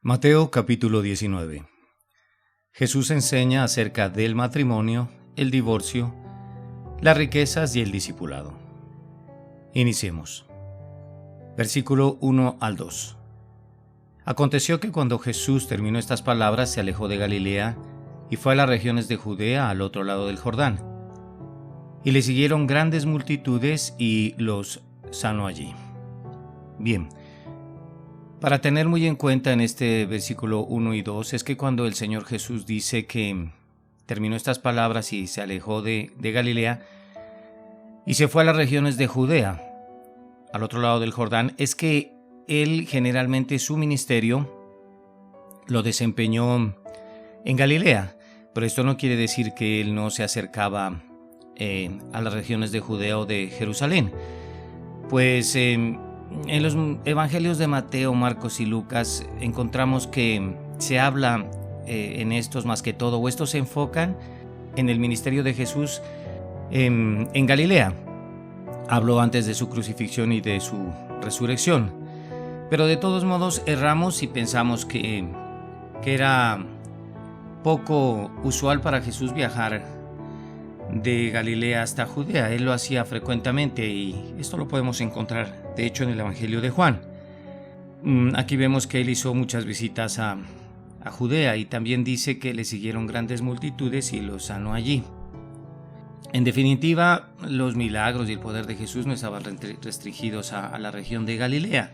Mateo capítulo 19. Jesús enseña acerca del matrimonio, el divorcio, las riquezas y el discipulado. Iniciemos. Versículo 1 al 2. Aconteció que cuando Jesús terminó estas palabras, se alejó de Galilea y fue a las regiones de Judea al otro lado del Jordán. Y le siguieron grandes multitudes y los sanó allí. Bien. Para tener muy en cuenta en este versículo 1 y 2 es que cuando el Señor Jesús dice que terminó estas palabras y se alejó de Galilea y se fue a las regiones de Judea, al otro lado del Jordán, es que él generalmente su ministerio lo desempeñó en Galilea, pero esto no quiere decir que él no se acercaba a las regiones de Judea o de Jerusalén, pues en los evangelios de Mateo, Marcos y Lucas encontramos que se habla en estos más que todo, o estos se enfocan en el ministerio de Jesús en Galilea. Habló antes de su crucifixión y de su resurrección, pero de todos modos erramos y pensamos que era poco usual para Jesús viajar de Galilea hasta Judea. Él lo hacía frecuentemente y esto lo podemos encontrar de hecho en el Evangelio de Juan. Aquí vemos que él hizo muchas visitas a Judea y también dice que le siguieron grandes multitudes y los sanó allí. En definitiva, los milagros y el poder de Jesús no estaban restringidos a la región de Galilea,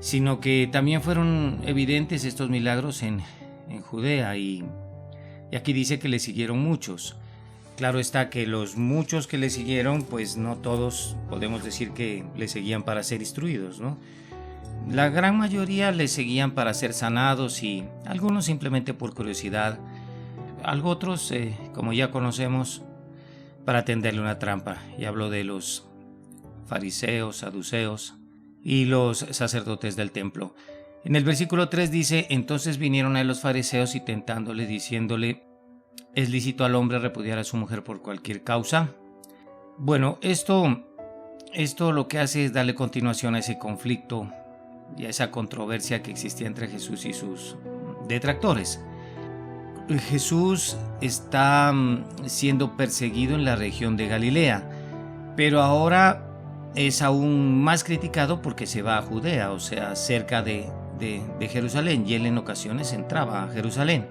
sino que también fueron evidentes estos milagros en Judea y aquí dice que le siguieron muchos. Claro está que los muchos que le siguieron, pues no todos podemos decir que le seguían para ser instruidos, ¿no? La gran mayoría le seguían para ser sanados y algunos simplemente por curiosidad. Otros, como ya conocemos, para tenderle una trampa. Y hablo de los fariseos, saduceos y los sacerdotes del templo. En el versículo 3 dice: entonces vinieron a él los fariseos y tentándole, diciéndole: ¿es lícito al hombre repudiar a su mujer por cualquier causa? Bueno, esto lo que hace es darle continuación a ese conflicto y a esa controversia que existía entre Jesús y sus detractores. Jesús está siendo perseguido en la región de Galilea, pero ahora es aún más criticado porque se va a Judea, o sea, cerca de Jerusalén, y él en ocasiones entraba a Jerusalén.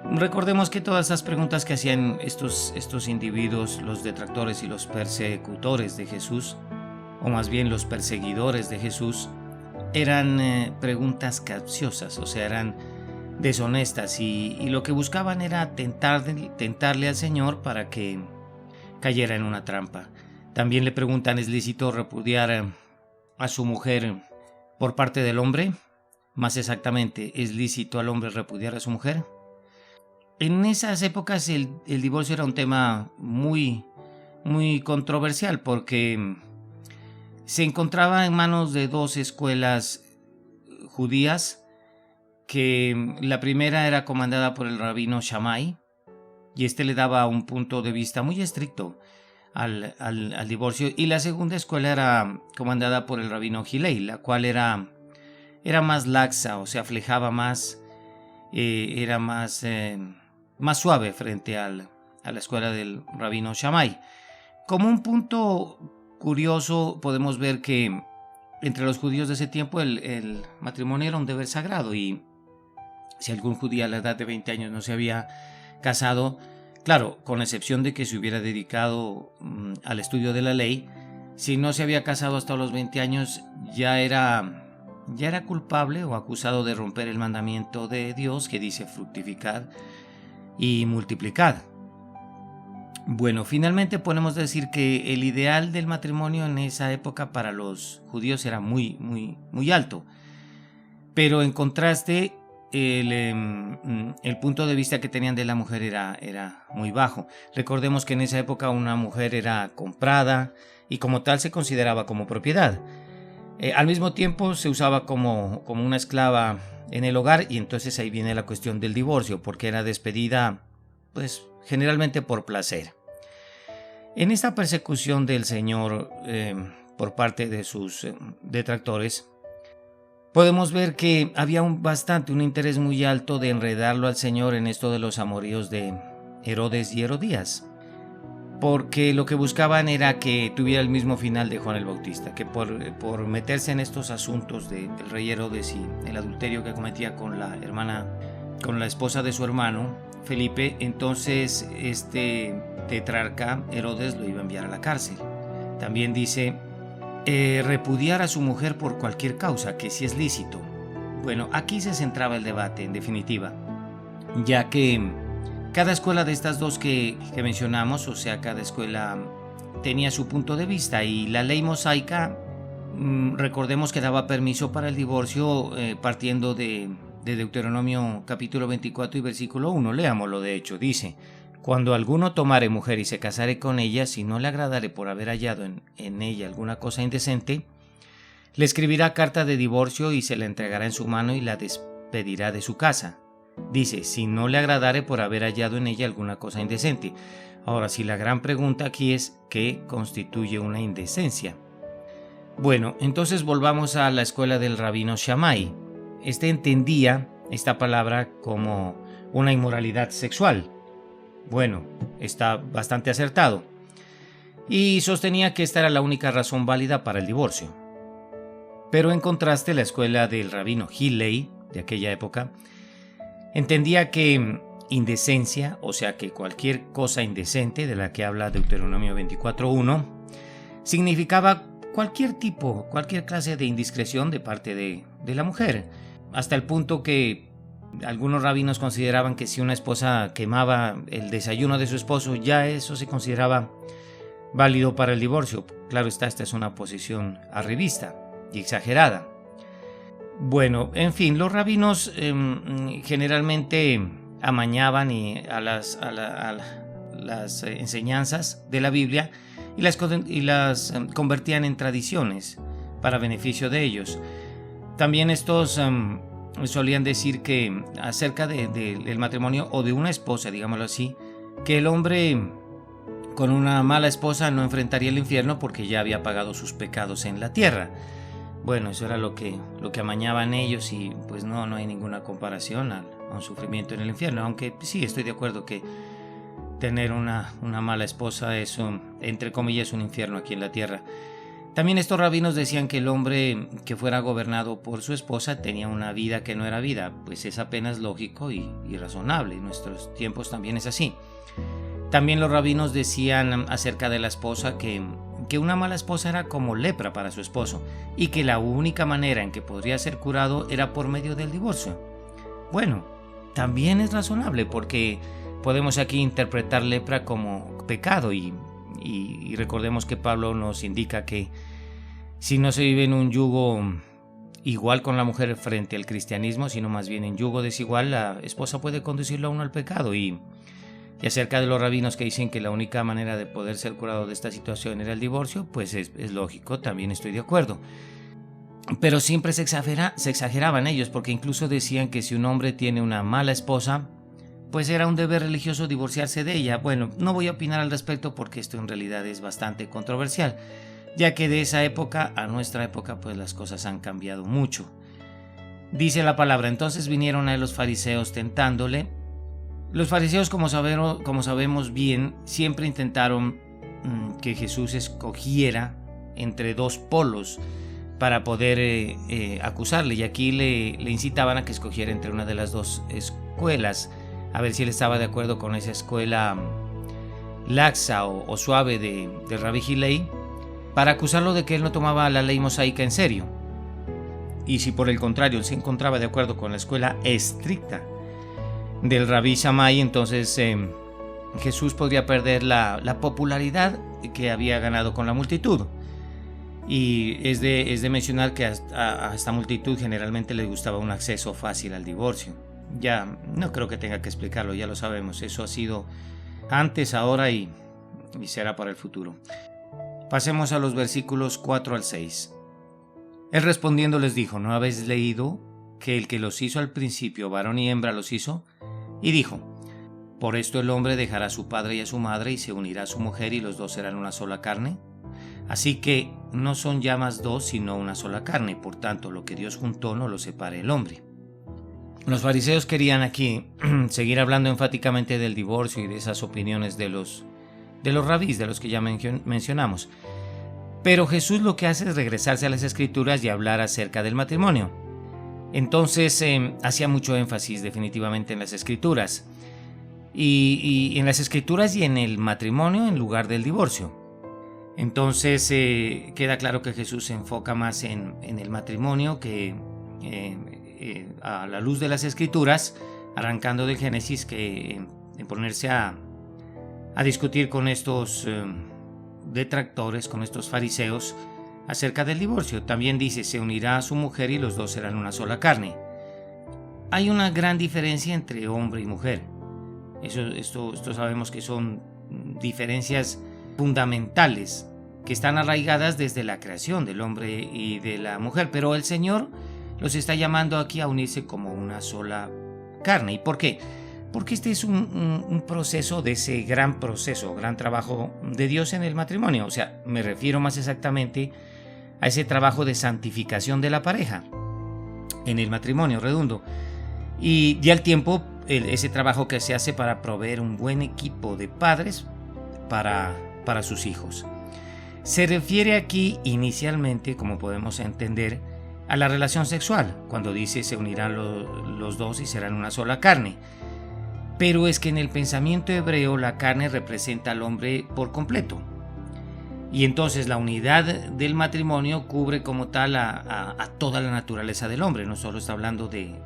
Recordemos que todas estas preguntas que hacían estos individuos, los detractores y los persecutores de Jesús, o más bien los perseguidores de Jesús, eran preguntas capciosas, o sea, eran deshonestas y lo que buscaban era tentarle al Señor para que cayera en una trampa. También le preguntan: ¿es lícito repudiar a su mujer por parte del hombre? Más exactamente, ¿es lícito al hombre repudiar a su mujer? En esas épocas el divorcio era un tema muy, muy controversial porque se encontraba en manos de dos escuelas judías, que la primera era comandada por el rabino Shammai y este le daba un punto de vista muy estricto al divorcio, y la segunda escuela era comandada por el rabino Hillel, la cual era más laxa, o sea, aflejaba más, era más suave frente a la escuela del rabino Shammai. Como un punto curioso, podemos ver que entre los judíos de ese tiempo el matrimonio era un deber sagrado, y si algún judío a la edad de 20 años no se había casado, claro, con excepción de que se hubiera dedicado al estudio de la ley, si no se había casado hasta los 20 años ya era culpable o acusado de romper el mandamiento de Dios que dice: fructificad y multiplicad. Bueno, finalmente podemos decir que el ideal del matrimonio en esa época para los judíos era muy, muy, muy alto, pero en contraste el punto de vista que tenían de la mujer era muy bajo. Recordemos que en esa época una mujer era comprada y como tal se consideraba como propiedad. Al mismo tiempo se usaba como una esclava en el hogar, y entonces ahí viene la cuestión del divorcio, porque era despedida pues generalmente por placer. En esta persecución del Señor por parte de sus detractores, podemos ver que había un interés muy alto de enredarlo al Señor en esto de los amoríos de Herodes y Herodías, porque lo que buscaban era que tuviera el mismo final de Juan el Bautista, que por meterse en estos asuntos del rey Herodes y el adulterio que cometía con la esposa de su hermano Felipe, entonces este tetrarca Herodes lo iba a enviar a la cárcel. También dice repudiar a su mujer por cualquier causa, que sí es lícito. Bueno, aquí se centraba el debate, en definitiva, ya que cada escuela de estas dos que mencionamos, o sea, cada escuela tenía su punto de vista, y la ley mosaica, recordemos que daba permiso para el divorcio partiendo de Deuteronomio capítulo 24 y versículo 1. Leámoslo, de hecho, dice: cuando alguno tomare mujer y se casare con ella, si no le agradare por haber hallado en ella alguna cosa indecente, le escribirá carta de divorcio y se la entregará en su mano y la despedirá de su casa. Dice, si no le agradare por haber hallado en ella alguna cosa indecente. Ahora, si la gran pregunta aquí es, ¿qué constituye una indecencia? Bueno, entonces volvamos a la escuela del rabino Shammai. Este entendía esta palabra como una inmoralidad sexual. Bueno, está bastante acertado. Y sostenía que esta era la única razón válida para el divorcio. Pero en contraste, la escuela del rabino Hillel de aquella época entendía que indecencia, o sea que cualquier cosa indecente de la que habla Deuteronomio 24:1, significaba cualquier clase de indiscreción de parte de la mujer, hasta el punto que algunos rabinos consideraban que si una esposa quemaba el desayuno de su esposo, ya eso se consideraba válido para el divorcio. Claro está, esta es una posición arribista y exagerada. Bueno, en fin, los rabinos generalmente amañaban a las enseñanzas de la Biblia y las convertían en tradiciones para beneficio de ellos. También estos solían decir que acerca del matrimonio o de una esposa, digámoslo así, que el hombre con una mala esposa no enfrentaría el infierno porque ya había pagado sus pecados en la tierra. Bueno, eso era lo que amañaban ellos, y pues no hay ninguna comparación a un sufrimiento en el infierno, aunque sí estoy de acuerdo que tener una mala esposa es entre comillas un infierno aquí en la tierra. También estos rabinos decían que el hombre que fuera gobernado por su esposa tenía una vida que no era vida, pues es apenas lógico y razonable. En nuestros tiempos también es así. También los rabinos decían acerca de la esposa que una mala esposa era como lepra para su esposo y que la única manera en que podría ser curado era por medio del divorcio. Bueno, también es razonable porque podemos aquí interpretar lepra como pecado y recordemos que Pablo nos indica que si no se vive en un yugo igual con la mujer frente al cristianismo, sino más bien en yugo desigual, la esposa puede conducirlo a uno al pecado. Y acerca de los rabinos que dicen que la única manera de poder ser curado de esta situación era el divorcio, pues es lógico, también estoy de acuerdo. Pero siempre se exageraban ellos, porque incluso decían que si un hombre tiene una mala esposa, pues era un deber religioso divorciarse de ella. Bueno, no voy a opinar al respecto porque esto en realidad es bastante controversial, ya que de esa época a nuestra época pues las cosas han cambiado mucho. Dice la palabra, entonces vinieron a él los fariseos tentándole. Los fariseos, como sabemos bien, siempre intentaron que Jesús escogiera entre dos polos para poder acusarle, y aquí le incitaban a que escogiera entre una de las dos escuelas, a ver si él estaba de acuerdo con esa escuela laxa o suave de Rabbi Hillel, para acusarlo de que él no tomaba la ley mosaica en serio, y si por el contrario él se encontraba de acuerdo con la escuela estricta del Rabí Shammai, entonces Jesús podría perder la popularidad que había ganado con la multitud. Y es de mencionar que a esta multitud generalmente le gustaba un acceso fácil al divorcio. Ya no creo que tenga que explicarlo, ya lo sabemos, eso ha sido antes, ahora y será para el futuro. Pasemos a los versículos 4 al 6. Él respondiendo les dijo, ¿no habéis leído que el que los hizo al principio, varón y hembra los hizo? Y dijo, por esto el hombre dejará a su padre y a su madre y se unirá a su mujer y los dos serán una sola carne. Así que no son ya más dos, sino una sola carne. Por tanto, lo que Dios juntó no lo separe el hombre. Los fariseos querían aquí seguir hablando enfáticamente del divorcio y de esas opiniones de los rabís, de los que ya mencionamos. Pero Jesús lo que hace es regresarse a las Escrituras y hablar acerca del matrimonio. Entonces hacía mucho énfasis definitivamente en las Escrituras. Y en las Escrituras y en el matrimonio en lugar del divorcio. Entonces queda claro que Jesús se enfoca más en el matrimonio que a la luz de las Escrituras, arrancando del Génesis, que en ponerse a discutir con estos detractores, con estos fariseos acerca del divorcio. También dice, se unirá a su mujer y los dos serán una sola carne. Hay una gran diferencia entre hombre y mujer. Esto sabemos que son diferencias fundamentales que están arraigadas desde la creación del hombre y de la mujer, pero el Señor los está llamando aquí a unirse como una sola carne. ¿Y por qué? Porque este es un proceso de ese gran trabajo de Dios en el matrimonio. O sea, me refiero más exactamente a ese trabajo de santificación de la pareja en el matrimonio redondo. Y al tiempo, ese trabajo que se hace para proveer un buen equipo de padres para sus hijos. Se refiere aquí inicialmente, como podemos entender, a la relación sexual, cuando dice se unirán los dos y serán una sola carne. Pero es que en el pensamiento hebreo la carne representa al hombre por completo. Y entonces la unidad del matrimonio cubre como tal a toda la naturaleza del hombre. No solo está hablando de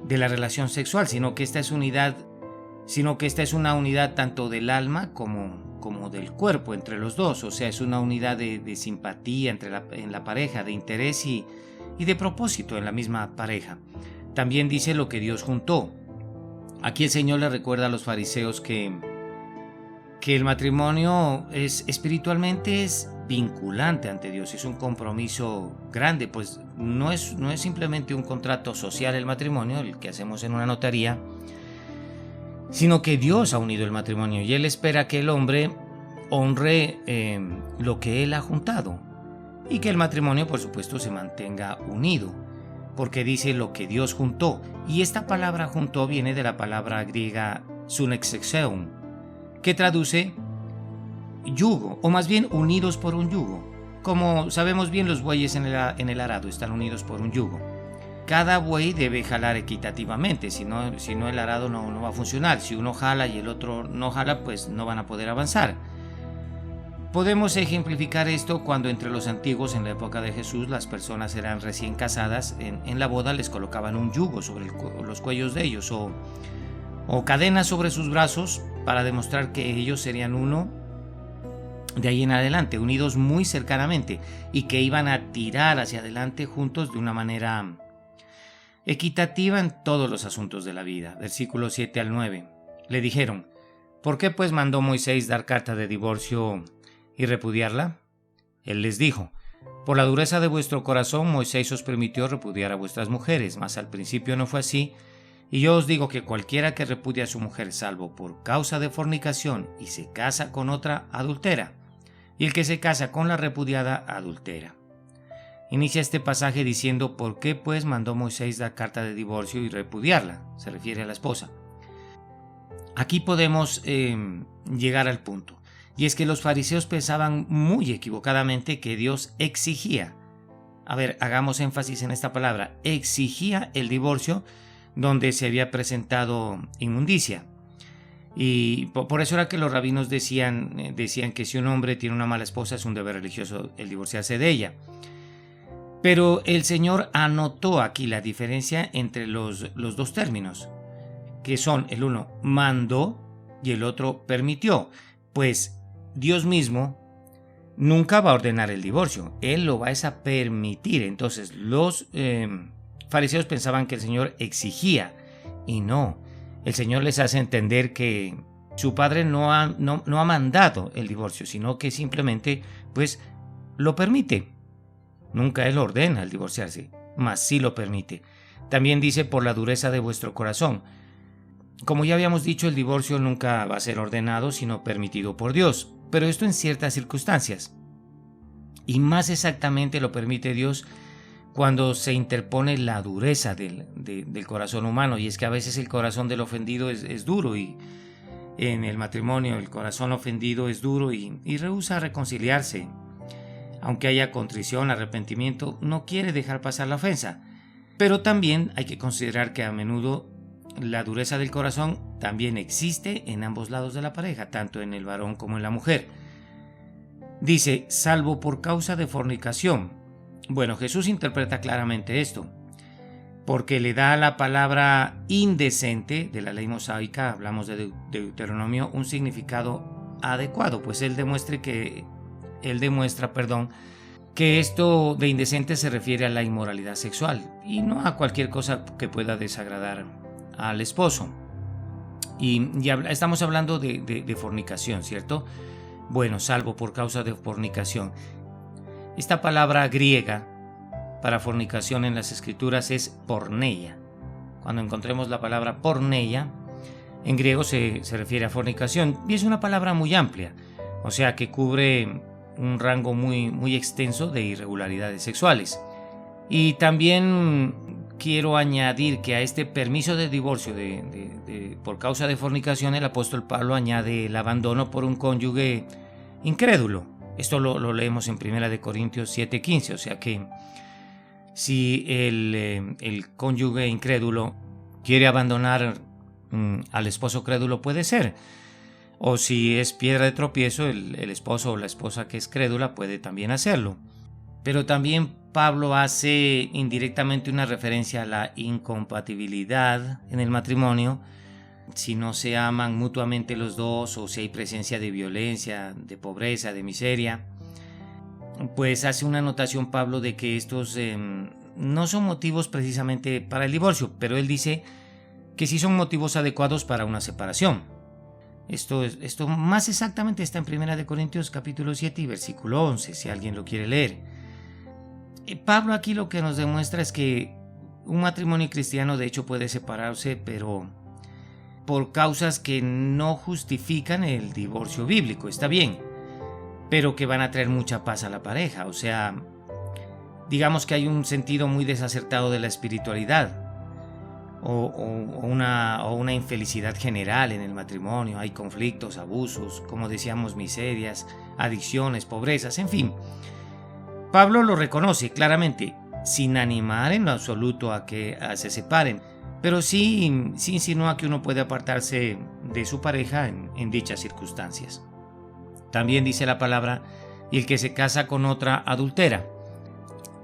la relación sexual, sino que esta es una unidad tanto del alma como del cuerpo entre los dos. O sea, es una unidad de simpatía en la pareja, de interés y de propósito en la misma pareja. También dice lo que Dios juntó. Aquí el Señor le recuerda a los fariseos que el matrimonio espiritualmente es vinculante ante Dios, es un compromiso grande, pues no es simplemente un contrato social el matrimonio, el que hacemos en una notaría, sino que Dios ha unido el matrimonio y Él espera que el hombre honre lo que Él ha juntado y que el matrimonio, por supuesto, se mantenga unido, porque dice lo que Dios juntó. Y esta palabra juntó viene de la palabra griega sunexexeun, que traduce yugo, o más bien unidos por un yugo. Como sabemos bien, los bueyes en el arado están unidos por un yugo. Cada buey debe jalar equitativamente, si no el arado no va a funcionar. Si uno jala y el otro no jala, pues no van a poder avanzar. Podemos ejemplificar esto cuando entre los antiguos, en la época de Jesús, las personas eran recién casadas, en la boda les colocaban un yugo sobre los cuellos de ellos o cadenas sobre sus brazos para demostrar que ellos serían uno de ahí en adelante, unidos muy cercanamente y que iban a tirar hacia adelante juntos de una manera equitativa en todos los asuntos de la vida. Versículos 7 al 9. Le dijeron, ¿por qué pues mandó Moisés dar carta de divorcio y repudiarla? Él les dijo, por la dureza de vuestro corazón Moisés os permitió repudiar a vuestras mujeres, mas al principio no fue así, y yo os digo que cualquiera que repudia a su mujer salvo por causa de fornicación y se casa con otra, adultera, y el que se casa con la repudiada, adultera. Inicia este pasaje diciendo, ¿por qué pues mandó Moisés dar carta de divorcio y repudiarla? Se refiere a la esposa. Aquí podemos llegar al punto. Y es que los fariseos pensaban muy equivocadamente que Dios exigía, hagamos énfasis en esta palabra, exigía el divorcio donde se había presentado inmundicia. Y por eso era que los rabinos decían que si un hombre tiene una mala esposa es un deber religioso el divorciarse de ella. Pero el Señor anotó aquí la diferencia entre los dos términos, que son el uno mandó y el otro permitió. Pues Dios mismo nunca va a ordenar el divorcio, Él lo va a permitir. Entonces los fariseos pensaban que el Señor exigía, y no, el Señor les hace entender que su Padre no ha mandado el divorcio, sino que simplemente pues lo permite. Nunca Él ordena el divorciarse, mas sí lo permite. También dice por la dureza de vuestro corazón. Como ya habíamos dicho, el divorcio nunca va a ser ordenado, sino permitido por Dios, pero esto en ciertas circunstancias. Y más exactamente lo permite Dios cuando se interpone la dureza del corazón humano. Y es que a veces el corazón del ofendido es duro, y en el matrimonio el corazón ofendido es duro y rehúsa reconciliarse. Aunque haya contrición, arrepentimiento, no quiere dejar pasar la ofensa. Pero también hay que considerar que a menudo la dureza del corazón también existe en ambos lados de la pareja, tanto en el varón como en la mujer. Dice, salvo por causa de fornicación. Bueno, Jesús interpreta claramente esto, porque le da a la palabra indecente de la ley mosaica, hablamos de Deuteronomio, un significado adecuado, pues él demuestra que esto de indecente se refiere a la inmoralidad sexual y no a cualquier cosa que pueda desagradar al esposo. Y estamos hablando de fornicación, ¿cierto? Bueno, salvo por causa de fornicación. Esta palabra griega para fornicación en las escrituras es porneia. Cuando encontremos la palabra porneia, en griego se refiere a fornicación y es una palabra muy amplia, o sea que cubre un rango muy extenso de irregularidades sexuales. Y también quiero añadir que a este permiso de divorcio por causa de fornicación, el apóstol Pablo añade el abandono por un cónyuge incrédulo. Esto lo leemos en 1 Corintios 7:15, o sea que si el cónyuge incrédulo quiere abandonar al esposo crédulo, puede ser. O si es piedra de tropiezo, el esposo o la esposa que es crédula puede también hacerlo. Pero también Pablo hace indirectamente una referencia a la incompatibilidad en el matrimonio si no se aman mutuamente los dos, o si hay presencia de violencia, de pobreza, de miseria. Pues hace una anotación Pablo de que estos no son motivos precisamente para el divorcio, pero él dice que sí son motivos adecuados para una separación. Esto más exactamente está en 1 Corintios capítulo 7 y versículo 11, si alguien lo quiere leer. Pablo aquí lo que nos demuestra es que un matrimonio cristiano de hecho puede separarse, pero por causas que no justifican el divorcio bíblico, está bien, pero que van a traer mucha paz a la pareja. O sea, digamos que hay un sentido muy desacertado de la espiritualidad, o una infelicidad general en el matrimonio. Hay conflictos, abusos, como decíamos, miserias, adicciones, pobrezas, en fin. Pablo lo reconoce claramente, sin animar en lo absoluto a que se separen, pero sí insinúa que uno puede apartarse de su pareja en dichas circunstancias. También dice la palabra, y el que se casa con otra adultera.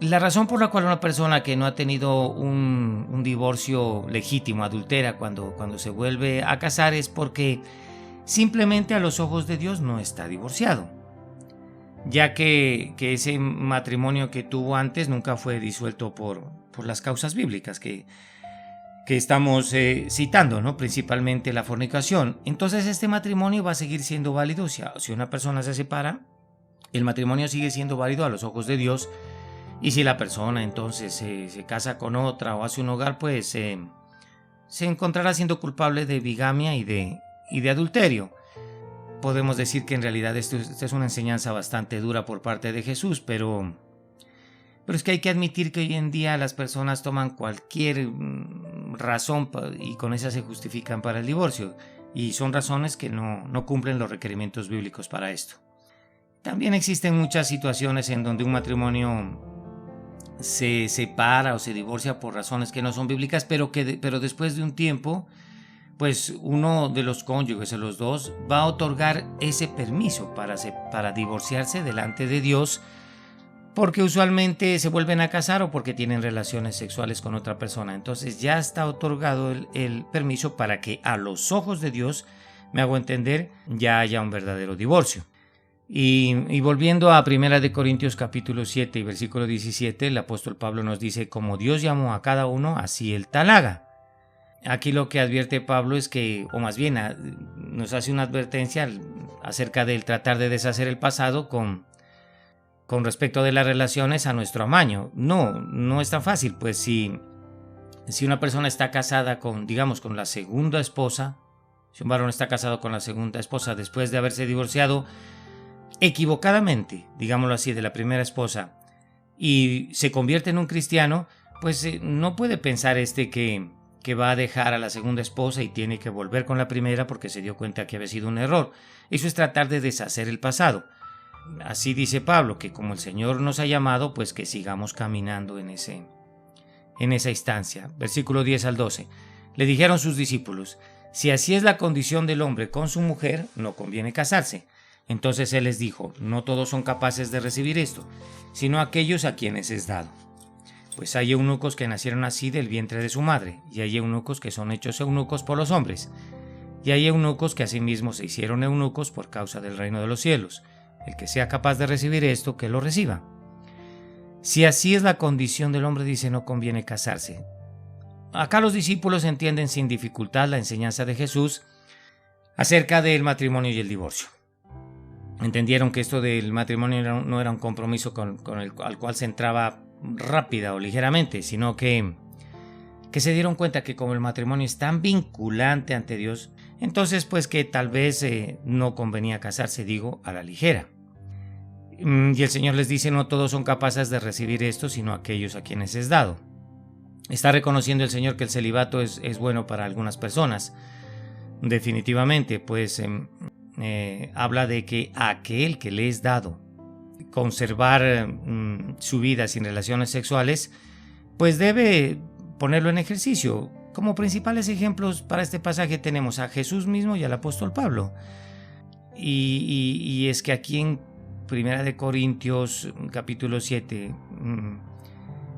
La razón por la cual una persona que no ha tenido un divorcio legítimo adultera cuando se vuelve a casar es porque simplemente a los ojos de Dios no está divorciado, ya que ese matrimonio que tuvo antes nunca fue disuelto por las causas bíblicas que estamos citando, ¿no? Principalmente la fornicación. Entonces este matrimonio va a seguir siendo válido. Si una persona se separa, el matrimonio sigue siendo válido a los ojos de Dios. Y si la persona entonces se casa con otra o hace un hogar, pues se encontrará siendo culpable de bigamia y de adulterio. Podemos decir que en realidad esta es una enseñanza bastante dura por parte de Jesús, pero es que hay que admitir que hoy en día las personas toman cualquier razón y con esa se justifican para el divorcio, y son razones que no cumplen los requerimientos bíblicos para esto. También existen muchas situaciones en donde un matrimonio se separa o se divorcia por razones que no son bíblicas, pero después de un tiempo, pues uno de los cónyuges o los dos va a otorgar ese permiso para divorciarse delante de Dios, porque usualmente se vuelven a casar o porque tienen relaciones sexuales con otra persona. Entonces ya está otorgado el permiso para que a los ojos de Dios, me hago entender, ya haya un verdadero divorcio. Y volviendo a 1 Corintios capítulo 7 y versículo 17, el apóstol Pablo nos dice, como Dios llamó a cada uno, así él tal haga. Aquí lo que advierte Pablo es que, o más bien nos hace una advertencia acerca del tratar de deshacer el pasado con respecto de las relaciones a nuestro amaño. No es tan fácil, pues si una persona está casada con la segunda esposa, si un varón está casado con la segunda esposa después de haberse divorciado, equivocadamente, digámoslo así, de la primera esposa y se convierte en un cristiano, pues no puede pensar que va a dejar a la segunda esposa y tiene que volver con la primera porque se dio cuenta que había sido un error. Eso es tratar de deshacer el pasado. Así dice Pablo, que como el Señor nos ha llamado, pues que sigamos caminando en esa instancia. Versículo 10 al 12. Le dijeron sus discípulos: si así es la condición del hombre con su mujer, no conviene casarse. Entonces él les dijo: no todos son capaces de recibir esto, sino aquellos a quienes es dado. Pues hay eunucos que nacieron así del vientre de su madre, y hay eunucos que son hechos eunucos por los hombres, y hay eunucos que asimismo se hicieron eunucos por causa del reino de los cielos. El que sea capaz de recibir esto, que lo reciba. Si así es la condición del hombre, dice, no conviene casarse. Acá los discípulos entienden sin dificultad la enseñanza de Jesús acerca del matrimonio y el divorcio. Entendieron que esto del matrimonio no era un compromiso al cual se entraba rápida o ligeramente, sino que se dieron cuenta que como el matrimonio es tan vinculante ante Dios, entonces pues que tal vez no convenía casarse, digo, a la ligera. Y el Señor les dice: no todos son capaces de recibir esto, sino aquellos a quienes es dado. Está reconociendo el Señor que el celibato es bueno para algunas personas. Definitivamente, pues habla de que a aquel que le es dado conservar su vida sin relaciones sexuales, pues debe ponerlo en ejercicio. Como principales ejemplos para este pasaje tenemos a Jesús mismo y al apóstol Pablo. Y es que aquí en Primera de Corintios, capítulo 7,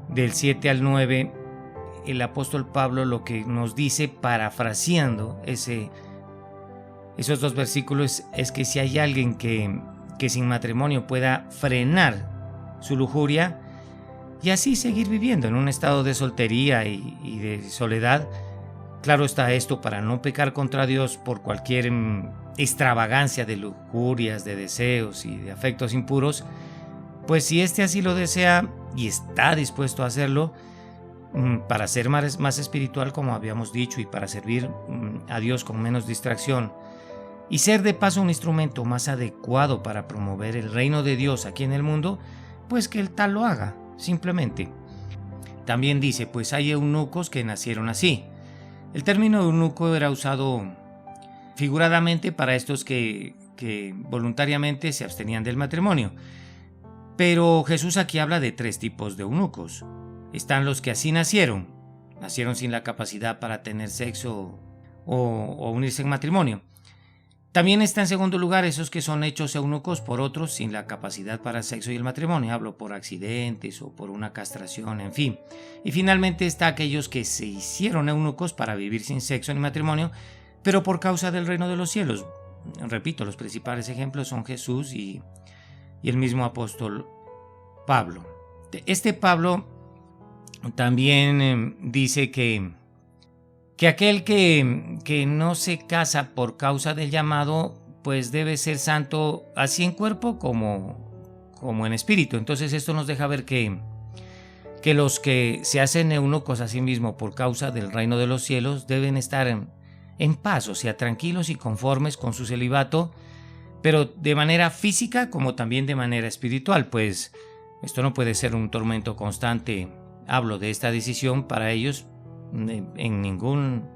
del 7 al 9, el apóstol Pablo lo que nos dice, parafraseando esos dos versículos, es que si hay alguien que sin matrimonio pueda frenar su lujuria y así seguir viviendo en un estado de soltería y de soledad, claro está esto, para no pecar contra Dios por cualquier extravagancia de lujurias, de deseos y de afectos impuros, pues si éste así lo desea y está dispuesto a hacerlo, para ser más espiritual, como habíamos dicho, y para servir a Dios con menos distracción, y ser de paso un instrumento más adecuado para promover el reino de Dios aquí en el mundo, pues que el tal lo haga, simplemente. También dice, pues hay eunucos que nacieron así. El término eunuco era usado figuradamente para estos que voluntariamente se abstenían del matrimonio. Pero Jesús aquí habla de tres tipos de eunucos. Están los que así nacieron sin la capacidad para tener sexo o unirse en matrimonio. También está en segundo lugar esos que son hechos eunucos por otros sin la capacidad para el sexo y el matrimonio. Hablo por accidentes o por una castración, en fin. Y finalmente está aquellos que se hicieron eunucos para vivir sin sexo ni matrimonio, pero por causa del reino de los cielos. Repito, los principales ejemplos son Jesús y el mismo apóstol Pablo. Este Pablo también dice que aquel que no se casa por causa del llamado, pues debe ser santo así en cuerpo como en espíritu. Entonces esto nos deja ver que los que se hacen eunucos a sí mismos por causa del reino de los cielos deben estar en paz, o sea, tranquilos y conformes con su celibato, pero de manera física como también de manera espiritual, pues esto no puede ser un tormento constante. Hablo de esta decisión para ellos en ningún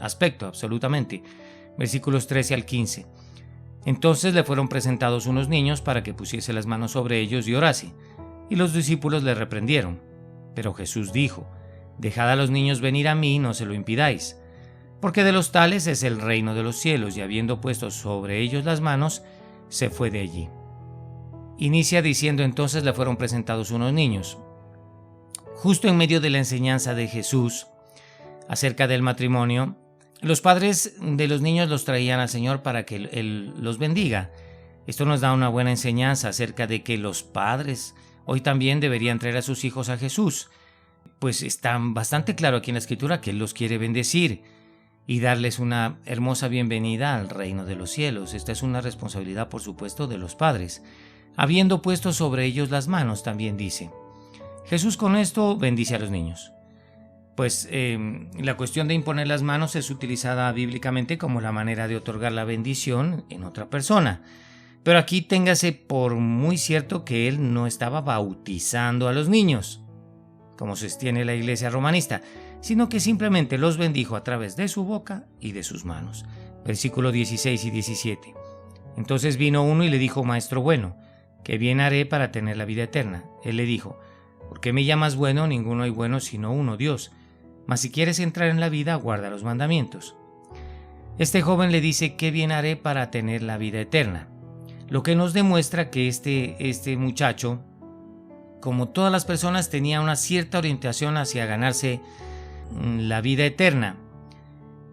aspecto, absolutamente. Versículos 13 al 15. Entonces le fueron presentados unos niños para que pusiese las manos sobre ellos y orase. Y los discípulos le reprendieron. Pero Jesús dijo: dejad a los niños venir a mí, no se lo impidáis, porque de los tales es el reino de los cielos. Y habiendo puesto sobre ellos las manos, se fue de allí. Inicia diciendo: entonces le fueron presentados unos niños. Justo en medio de la enseñanza de Jesús acerca del matrimonio, los padres de los niños los traían al Señor para que Él los bendiga. Esto nos da una buena enseñanza acerca de que los padres hoy también deberían traer a sus hijos a Jesús, pues está bastante claro aquí en la Escritura que Él los quiere bendecir y darles una hermosa bienvenida al reino de los cielos. Esta es una responsabilidad, por supuesto, de los padres. Habiendo puesto sobre ellos las manos, también dice. Jesús con esto bendice a los niños. Pues la cuestión de imponer las manos es utilizada bíblicamente como la manera de otorgar la bendición en otra persona. Pero aquí téngase por muy cierto que él no estaba bautizando a los niños, como sostiene la iglesia romanista, sino que simplemente los bendijo a través de su boca y de sus manos. Versículos 16 y 17. Entonces vino uno y le dijo: Maestro bueno, ¿qué bien haré para tener la vida eterna? Él le dijo: ¿por qué me llamas bueno? Ninguno hay bueno sino uno, Dios. Mas si quieres entrar en la vida, guarda los mandamientos. Este joven le dice: ¿qué bien haré para tener la vida eterna? Lo que nos demuestra que este muchacho, como todas las personas, tenía una cierta orientación hacia ganarse la vida eterna.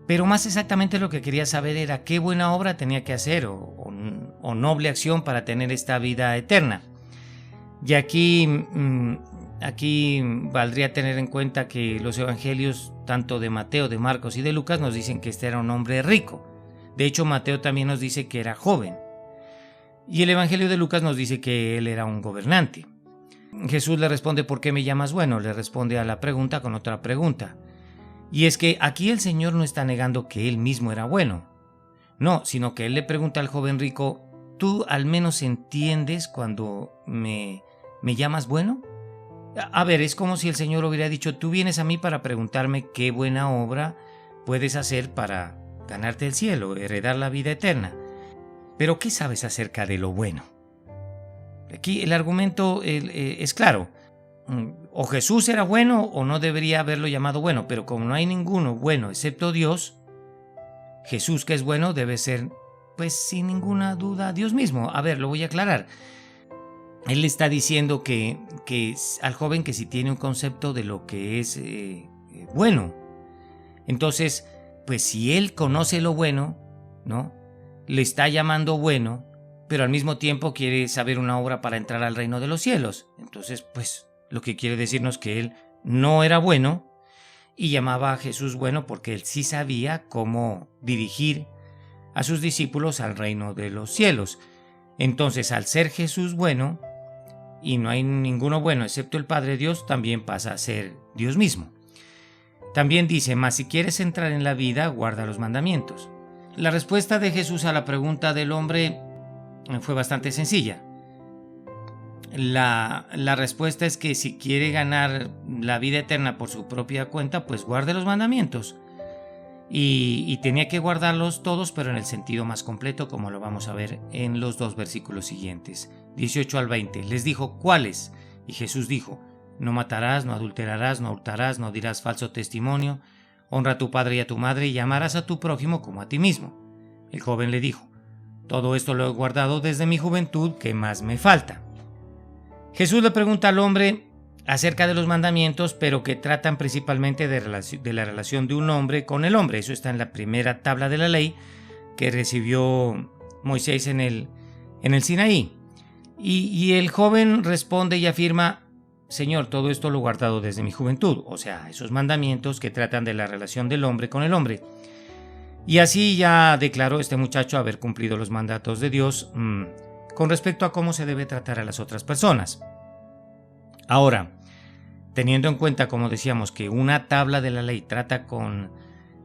Pero más exactamente lo que quería saber era qué buena obra tenía que hacer o noble acción para tener esta vida eterna. Y aquí valdría tener en cuenta que los evangelios, tanto de Mateo, de Marcos y de Lucas, nos dicen que este era un hombre rico. De hecho, Mateo también nos dice que era joven. Y el evangelio de Lucas nos dice que él era un gobernante. Jesús le responde: ¿por qué me llamas bueno? Le responde a la pregunta con otra pregunta. Y es que aquí el Señor no está negando que él mismo era bueno. No, sino que él le pregunta al joven rico: ¿tú al menos entiendes cuando me llamas bueno? A ver, es como si el Señor hubiera dicho: tú vienes a mí para preguntarme qué buena obra puedes hacer para ganarte el cielo, heredar la vida eterna. Pero ¿qué sabes acerca de lo bueno? Aquí el argumento es claro. O Jesús era bueno o no debería haberlo llamado bueno, pero como no hay ninguno bueno excepto Dios, Jesús, que es bueno, debe ser, pues sin ninguna duda, Dios mismo. A ver, lo voy a aclarar. Él le está diciendo que al joven que si tiene un concepto de lo que es bueno. Entonces, pues si él conoce lo bueno, ¿no? Le está llamando bueno, pero al mismo tiempo quiere saber una obra para entrar al reino de los cielos. Entonces, pues lo que quiere decirnos que él no era bueno y llamaba a Jesús bueno porque él sí sabía cómo dirigir a sus discípulos al reino de los cielos. Entonces, al ser Jesús bueno, y no hay ninguno bueno excepto el Padre Dios, también pasa a ser Dios mismo. También dice: mas si quieres entrar en la vida, guarda los mandamientos. La respuesta de Jesús a la pregunta del hombre fue bastante sencilla. La respuesta es que si quiere ganar la vida eterna por su propia cuenta, pues guarde los mandamientos. Y tenía que guardarlos todos, pero en el sentido más completo, como lo vamos a ver en los dos versículos siguientes, 18 al 20. Les dijo: ¿cuáles? Y Jesús dijo: no matarás, no adulterarás, no hurtarás, no dirás falso testimonio, honra a tu padre y a tu madre, y amarás a tu prójimo como a ti mismo. El joven le dijo: todo esto lo he guardado desde mi juventud, ¿qué más me falta? Jesús le pregunta al hombre acerca de los mandamientos, pero que tratan principalmente de la relación de un hombre con el hombre. Eso está en la primera tabla de la ley que recibió Moisés en el Sinaí. Y el joven responde y afirma: Señor, todo esto lo he guardado desde mi juventud. O sea, esos mandamientos que tratan de la relación del hombre con el hombre. Y así ya declaró este muchacho haber cumplido los mandatos de Dios con respecto a cómo se debe tratar a las otras personas. Ahora, teniendo en cuenta, como decíamos, que una tabla de la ley trata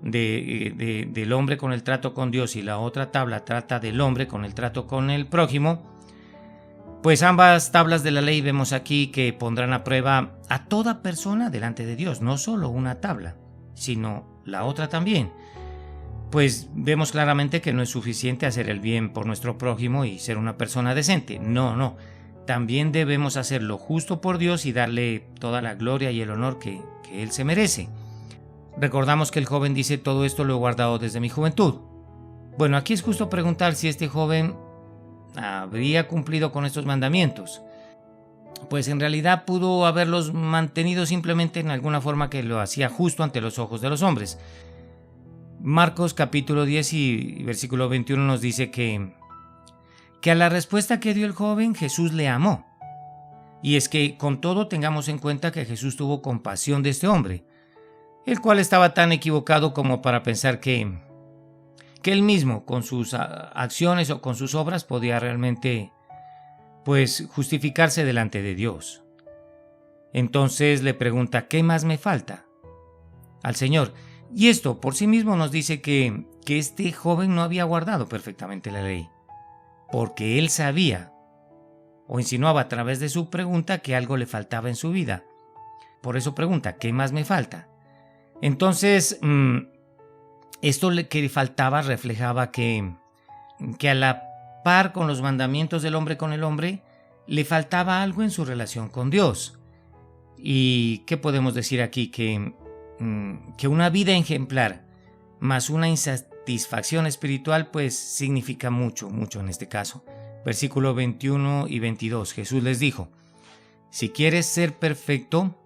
del hombre con el trato con Dios y la otra tabla trata del hombre con el trato con el prójimo, pues ambas tablas de la ley vemos aquí que pondrán a prueba a toda persona delante de Dios, no solo una tabla, sino la otra también. Pues vemos claramente que no es suficiente hacer el bien por nuestro prójimo y ser una persona decente. No. También debemos hacer lo justo por Dios y darle toda la gloria y el honor que Él se merece. Recordamos que el joven dice: todo esto lo he guardado desde mi juventud. Bueno, aquí es justo preguntar si este joven habría cumplido con estos mandamientos. Pues en realidad pudo haberlos mantenido simplemente en alguna forma que lo hacía justo ante los ojos de los hombres. Marcos capítulo 10 y versículo 21 nos dice que a la respuesta que dio el joven, Jesús le amó. Y es que con todo tengamos en cuenta que Jesús tuvo compasión de este hombre, el cual estaba tan equivocado como para pensar que él mismo con sus acciones o con sus obras podía realmente pues justificarse delante de Dios. Entonces le pregunta: ¿qué más me falta? Al Señor. Y esto por sí mismo nos dice que este joven no había guardado perfectamente la ley. porque él sabía o insinuaba a través de su pregunta que algo le faltaba en su vida. Por eso pregunta, ¿qué más me falta? Entonces, esto que le faltaba reflejaba que a la par con los mandamientos del hombre con el hombre, le faltaba algo en su relación con Dios. ¿Y qué podemos decir aquí? Que una vida ejemplar más una insatisfacción espiritual pues significa mucho, mucho en este caso. Versículo 21 y 22, Jesús les dijo: si quieres ser perfecto,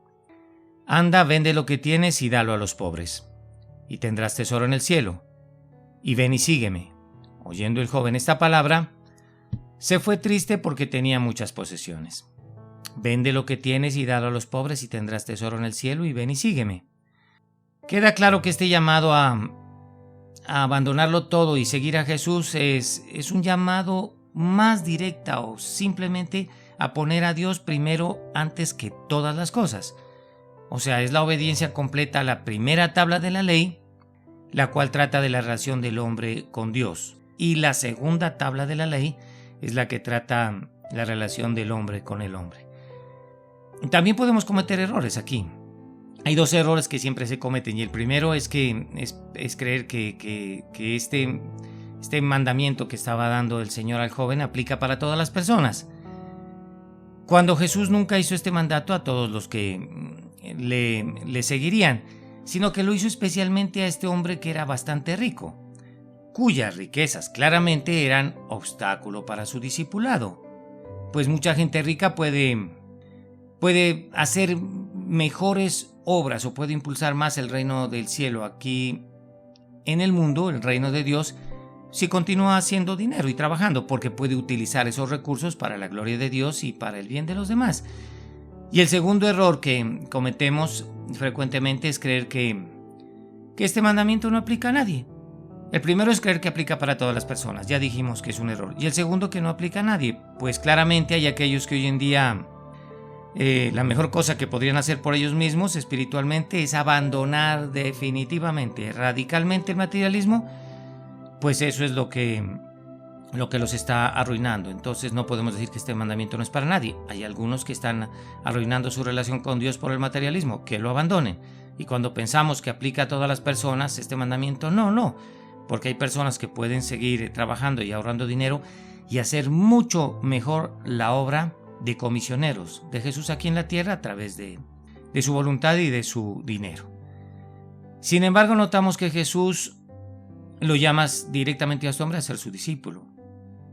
anda, vende lo que tienes y dalo a los pobres, y tendrás tesoro en el cielo, y ven y sígueme. Oyendo el joven esta palabra, se fue triste porque tenía muchas posesiones. Vende lo que tienes y dalo a los pobres y tendrás tesoro en el cielo, y ven y sígueme. Queda claro que este llamado a abandonarlo todo y seguir a Jesús es un llamado más directa, o simplemente a poner a Dios primero antes que todas las cosas. O sea, es la obediencia completa a la primera tabla de la ley, la cual trata de la relación del hombre con Dios. Y la segunda tabla de la ley es la que trata la relación del hombre con el hombre. También podemos cometer errores aquí. Hay dos errores que siempre se cometen, y el primero es creer que este mandamiento que estaba dando el Señor al joven aplica para todas las personas, cuando Jesús nunca hizo este mandato a todos los que le seguirían, sino que lo hizo especialmente a este hombre que era bastante rico, cuyas riquezas claramente eran obstáculo para su discipulado, pues mucha gente rica puede hacer mejores obras o puede impulsar más el reino del cielo aquí en el mundo, el reino de Dios, si continúa haciendo dinero y trabajando, porque puede utilizar esos recursos para la gloria de Dios y para el bien de los demás. Y el segundo error que cometemos frecuentemente es creer que este mandamiento no aplica a nadie. El primero es creer que aplica para todas las personas, ya dijimos que es un error. Y el segundo, que no aplica a nadie, pues claramente hay aquellos que hoy en día la mejor cosa que podrían hacer por ellos mismos espiritualmente es abandonar definitivamente, radicalmente el materialismo, pues eso es lo que los está arruinando. Entonces no podemos decir que este mandamiento no es para nadie. Hay algunos que están arruinando su relación con Dios por el materialismo, que lo abandonen. Y cuando pensamos que aplica a todas las personas este mandamiento, no, porque hay personas que pueden seguir trabajando y ahorrando dinero y hacer mucho mejor la obra de comisioneros de Jesús aquí en la tierra a través de su voluntad y de su dinero. Sin embargo, notamos que Jesús lo llama directamente a este hombre a ser su discípulo.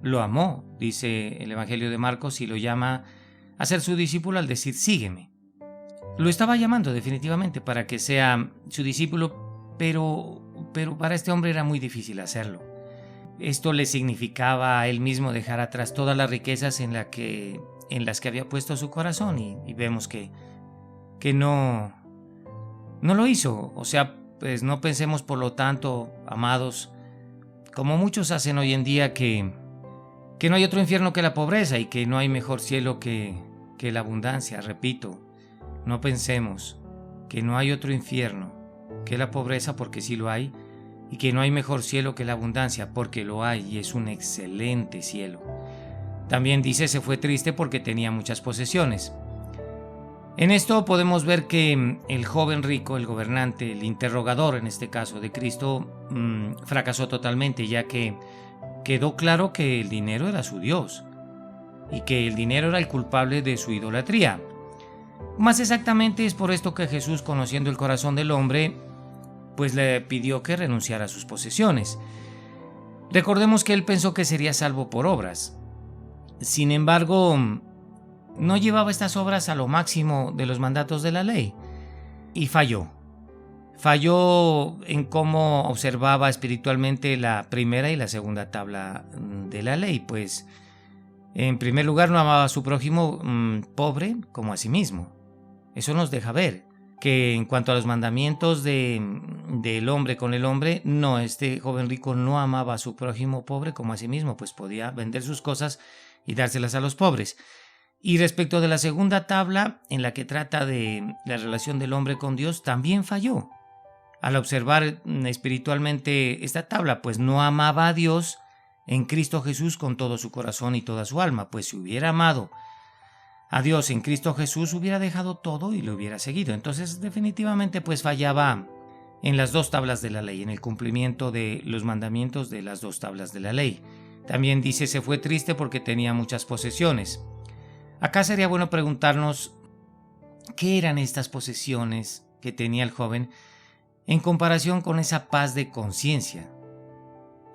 Lo amó, dice el Evangelio de Marcos, y lo llama a ser su discípulo al decir: sígueme. Lo estaba llamando definitivamente para que sea su discípulo, pero para este hombre era muy difícil hacerlo. Esto le significaba a él mismo dejar atrás todas las riquezas en las que había puesto su corazón, y vemos que no lo hizo. O sea, pues no pensemos, por lo tanto, amados, como muchos hacen hoy en día, que no hay otro infierno que la pobreza y que no hay mejor cielo que la abundancia. Repito, no pensemos que no hay otro infierno que la pobreza, porque sí lo hay, y que no hay mejor cielo que la abundancia, porque lo hay, y es un excelente cielo. También dice: se fue triste porque tenía muchas posesiones. En esto podemos ver que el joven rico, el gobernante, el interrogador en este caso de Cristo, fracasó totalmente, ya que quedó claro que el dinero era su Dios y que el dinero era el culpable de su idolatría. Más exactamente es por esto que Jesús, conociendo el corazón del hombre, pues le pidió que renunciara a sus posesiones. Recordemos que él pensó que sería salvo por obras. Sin embargo, no llevaba estas obras a lo máximo de los mandatos de la ley, y falló. Falló en cómo observaba espiritualmente la primera y la segunda tabla de la ley, pues en primer lugar no amaba a su prójimo pobre como a sí mismo. Eso nos deja ver que en cuanto a los mandamientos del hombre con el hombre, no, este joven rico no amaba a su prójimo pobre como a sí mismo, pues podía vender sus cosas y dárselas a los pobres. Y respecto de la segunda tabla, en la que trata de la relación del hombre con Dios, también falló. Al observar espiritualmente esta tabla, pues no amaba a Dios en Cristo Jesús con todo su corazón y toda su alma, pues si hubiera amado a Dios en Cristo Jesús, hubiera dejado todo y lo hubiera seguido. Entonces, definitivamente, pues fallaba en las 2 tablas de la ley, en el cumplimiento de los mandamientos de las 2 tablas de la ley. También dice, se fue triste porque tenía muchas posesiones. Acá sería bueno preguntarnos, ¿qué eran estas posesiones que tenía el joven en comparación con esa paz de conciencia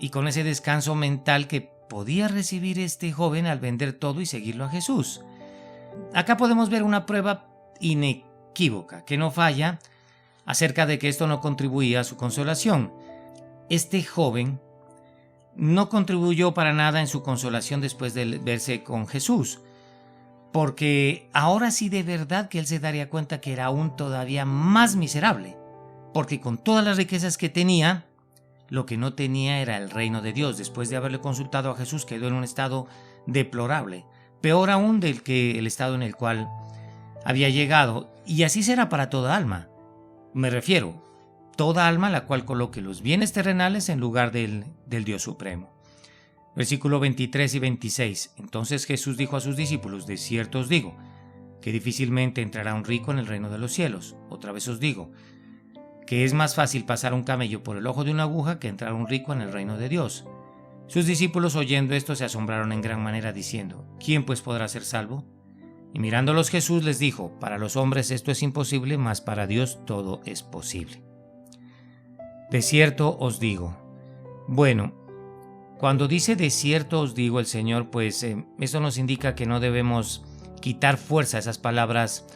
y con ese descanso mental que podía recibir este joven al vender todo y seguirlo a Jesús? Acá podemos ver una prueba inequívoca, que no falla, acerca de que esto no contribuía a su consolación. Este joven no contribuyó para nada en su consolación después de verse con Jesús, porque ahora sí de verdad que él se daría cuenta que era aún todavía más miserable, porque con todas las riquezas que tenía, lo que no tenía era el reino de Dios. Después de haberle consultado a Jesús, quedó en un estado deplorable, peor aún del que el estado en el cual había llegado, y así será para toda alma. Me refiero, toda alma la cual coloque los bienes terrenales en lugar del Dios supremo. Versículo 23 y 26. Entonces Jesús dijo a sus discípulos, de cierto os digo, que difícilmente entrará un rico en el reino de los cielos. Otra vez os digo, que es más fácil pasar un camello por el ojo de una aguja que entrar un rico en el reino de Dios. Sus discípulos oyendo esto se asombraron en gran manera diciendo, ¿quién pues podrá ser salvo? Y mirándolos Jesús les dijo, para los hombres esto es imposible, mas para Dios todo es posible. De cierto os digo. Bueno, cuando dice de cierto os digo el Señor, pues eso nos indica que no debemos quitar fuerza a esas palabras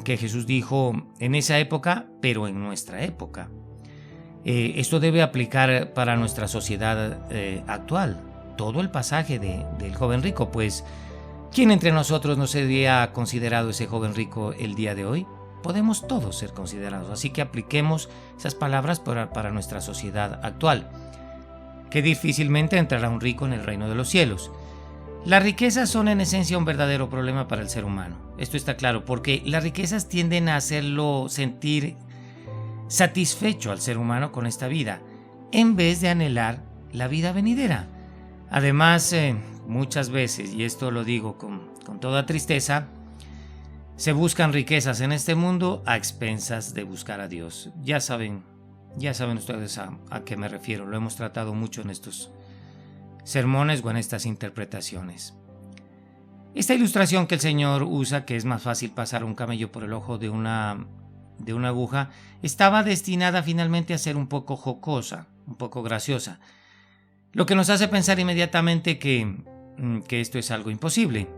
que Jesús dijo en esa época, pero en nuestra época. Esto debe aplicar para nuestra sociedad actual. Todo el pasaje del joven rico, pues, ¿quién entre nosotros no sería considerado ese joven rico el día de hoy? Podemos todos ser considerados, así que apliquemos esas palabras para nuestra sociedad actual. Que difícilmente entrará un rico en el reino de los cielos. Las riquezas son en esencia un verdadero problema para el ser humano. Esto está claro, porque las riquezas tienden a hacerlo sentir satisfecho al ser humano con esta vida, en vez de anhelar la vida venidera. Además, muchas veces, y esto lo digo con toda tristeza, se buscan riquezas en este mundo a expensas de buscar a Dios. Ya saben ustedes a qué me refiero. Lo hemos tratado mucho en estos sermones o en estas interpretaciones. Esta ilustración que el Señor usa, que es más fácil pasar un camello por el ojo de una aguja, estaba destinada finalmente a ser un poco jocosa, un poco graciosa, lo que nos hace pensar inmediatamente que esto es algo imposible.